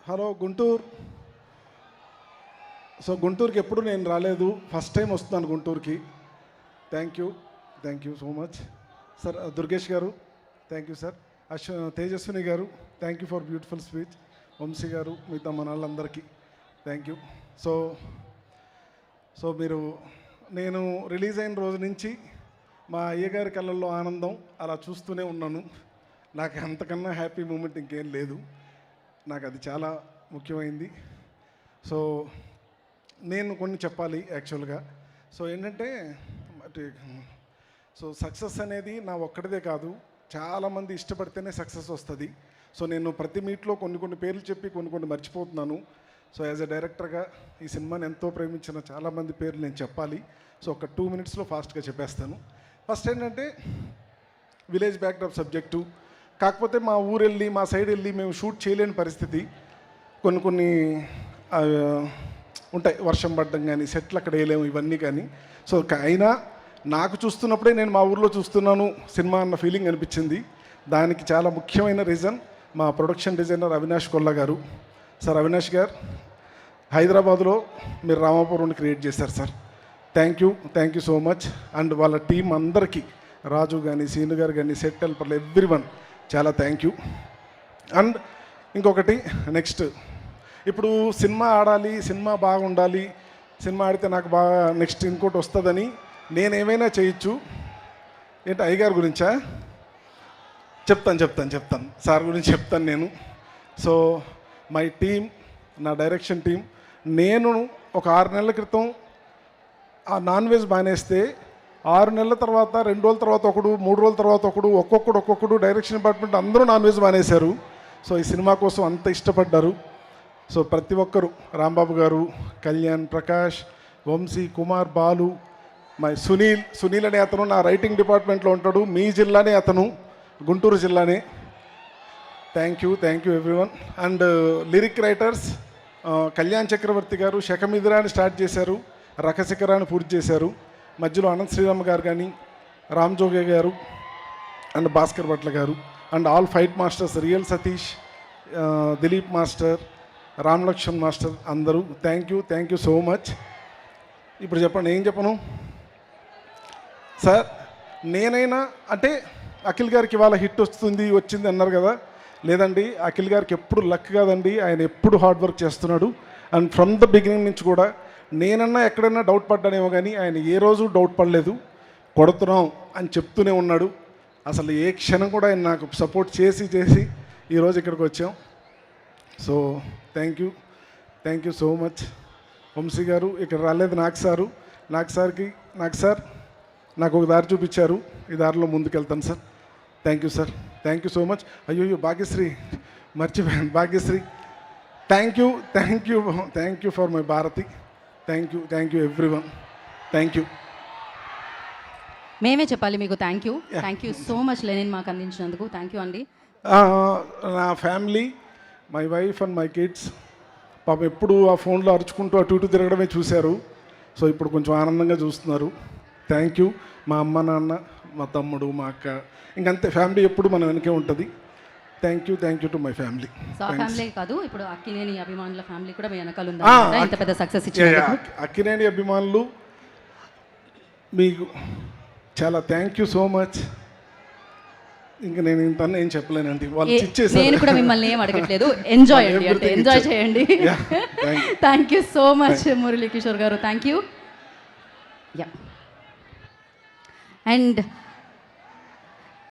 Hello Guntur. So గుంటూరుకి ఎప్పుడు నేను రాలేదు, ఫస్ట్ టైం వస్తున్నాను గుంటూరుకి. Thank you so much sir. Durgesh garu thank you sir. Tejaswini garu thank you for beautiful speech. Vamsi garu, మిగతా మన వాళ్ళందరికీ థ్యాంక్ యూ. సో మీరు నేను రిలీజ్ అయిన రోజు నుంచి మా అయ్యగారి కళ్ళల్లో ఆనందం అలా చూస్తూనే ఉన్నాను. నాకు అంతకన్నా హ్యాపీ మూమెంట్ ఇంకేం లేదు. నాకు అది చాలా ముఖ్యమైంది. సో నేను కొన్ని చెప్పాలి యాక్చువల్గా. సో ఏంటంటే సక్సెస్ అనేది నా ఒక్కడిదే కాదు, చాలామంది ఇష్టపడితేనే సక్సెస్ వస్తుంది. సో నేను ప్రతి మీట్లో కొన్ని పేర్లు చెప్పి కొన్ని మర్చిపోతున్నాను. సో యాజ్ ఎ డైరెక్టర్గా ఈ సినిమాని ఎంతో ప్రేమించిన చాలామంది పేర్లు నేను చెప్పాలి. సో ఒక 2 minutesలో ఫాస్ట్గా చెప్పేస్తాను. ఫస్ట్ ఏంటంటే విలేజ్ బ్యాక్డ్రాప్ సబ్జెక్టు, కాకపోతే మా ఊరు వెళ్ళి మా సైడ్ వెళ్ళి మేము షూట్ చేయలేని పరిస్థితి. కొన్ని ఉంటాయి, వర్షం పడడం కానీ సెట్లు అక్కడ వేయలేము ఇవన్నీ కానీ. సో అయినా నాకు చూస్తున్నప్పుడే నేను మా ఊర్లో చూస్తున్నాను సినిమా అన్న ఫీలింగ్ అనిపించింది. దానికి చాలా ముఖ్యమైన రీజన్ మా ప్రొడక్షన్ డిజైనర్ అవినాష్ కొల్లా గారు. సార్ అవినాష్ గారు, హైదరాబాద్లో మీరు రామాపురం క్రియేట్ చేశారు sir. Thank you so much. And వాళ్ళ టీం అందరికీ, రాజు కానీ సీను గారు కానీ సెట్ హెల్పర్లు ఎవ్రీవన్, చాలా థ్యాంక్ యూ. అండ్ ఇంకొకటి, నెక్స్ట్ ఇప్పుడు సినిమా ఆడాలి, సినిమా బాగుండాలి, సినిమా ఆడితే నాకు బాగా నెక్స్ట్ ఇంకోటి వస్తుందని నేనేమైనా చేయొచ్చు. ఏంటి అయ్యగారి గురించా? చెప్తాను సార్ గురించి చెప్తాను నేను. సో మై టీమ్, నా డైరెక్షన్ టీం, నేను ఒక 6 నెలల క్రితం ఆ నాన్ వెజ్ మానేస్తే 6 నెలల తర్వాత 2 రోజుల తర్వాత ఒకడు, 3 రోజుల తర్వాత ఒకడు, ఒక్కొక్కడు డైరెక్షన్ డిపార్ట్మెంట్ అందరూ నాన్ వెజ్ మానేశారు. సో ఈ సినిమా కోసం అంత ఇష్టపడ్డారు. సో ప్రతి ఒక్కరు, రాంబాబు గారు, కళ్యాణ్, ప్రకాష్, వంశీ, కుమార్, బాలు, మై సునీల్ అనే అతను నా రైటింగ్ డిపార్ట్మెంట్లో ఉంటాడు. మీ జిల్లానే అతను, గుంటూరు జిల్లానే. Thank you everyone. And lyric writers Kalyan Chakravarthy garu శకమిదిరాని స్టార్ట్ చేశారు, రకశిఖరాన్ని పూర్తి చేశారు. మధ్యలో అనంత్ శ్రీరామ్ గారు కానీ, రామ్ జోగే గారు అండ్ భాస్కర్ భట్ల గారు and all fight masters, real Satish, Dilip master, Ram Lakshman master, అందరూ థ్యాంక్ యూ సో మచ్. ఇప్పుడు చెప్పండి, ఏం చెప్పను సార్? నేనైనా అంటే అఖిల్ గారికి ఇవాళ హిట్ వచ్చింది అన్నారు కదా. లేదండి, అఖిల్ గారికి ఎప్పుడు లక్ కాదండి, ఆయన ఎప్పుడు హార్డ్ వర్క్ చేస్తున్నాడు. అండ్ ఫ్రమ్ ద బిగినింగ్ నుంచి కూడా నేనన్నా ఎక్కడైనా డౌట్ పడ్డానేమో కానీ ఆయన ఏ రోజు డౌట్ పడలేదు. కొడుతున్నాం అని చెప్తూనే ఉన్నాడు. అసలు ఏ క్షణం కూడా ఆయన నాకు సపోర్ట్ చేసి ఈరోజు ఇక్కడికి వచ్చాం. So thank you so much. Vamsi గారు ఇక్కడ రాలేదు, నాకు సార్ నాకు ఒక దారి చూపించారు, ఈ దారిలో ముందుకెళ్తాను sir. Thank you so much. అయ్యో భాగ్యశ్రీ మర్చిపోయాను, Bhagyashree thank you for my Bharathi. Thank you everyone. Thank you. మేమే చెప్పాలి మీకు thank you so much Lenin మాకు అందించినందుకు. థ్యాంక్ యూ అండి. నా family, my wife and my kids పాపం ఎప్పుడు ఆ ఫోన్లో అరుచుకుంటూ అటు ఇటు తిరగడమే చూశారు. సో ఇప్పుడు కొంచెం ఆనందంగా చూస్తున్నారు. Thank you. మా అమ్మ నాన్న, మా తమ్ముడు, మా అక్క, ఇంకంతే ఫ్యామిలీ ఎప్పుడు మన వెనకే ఉంటుంది. Thank you to my family. So family కాదు, ఇప్పుడు అక్కినేని అభిమానుల ఫ్యామిలీ కూడా మీ వెనకాల ఉంది. ఇంత పెద్ద సక్సెస్ ఇచ్చారు. అక్కినేని అభిమానులు మీకు చాలా థ్యాంక్ యూ సో మచ్. ఇంకా నేను ఇంత ఏం చెప్పలేనండి, వాళ్ళు ఇచ్చేసారు. నేను కూడా మిమ్మల్ని ఏం అడగట్లేదు, ఎంజాయ్ చేయండి. Thank you so much Murali Kishore garu. Thank you. And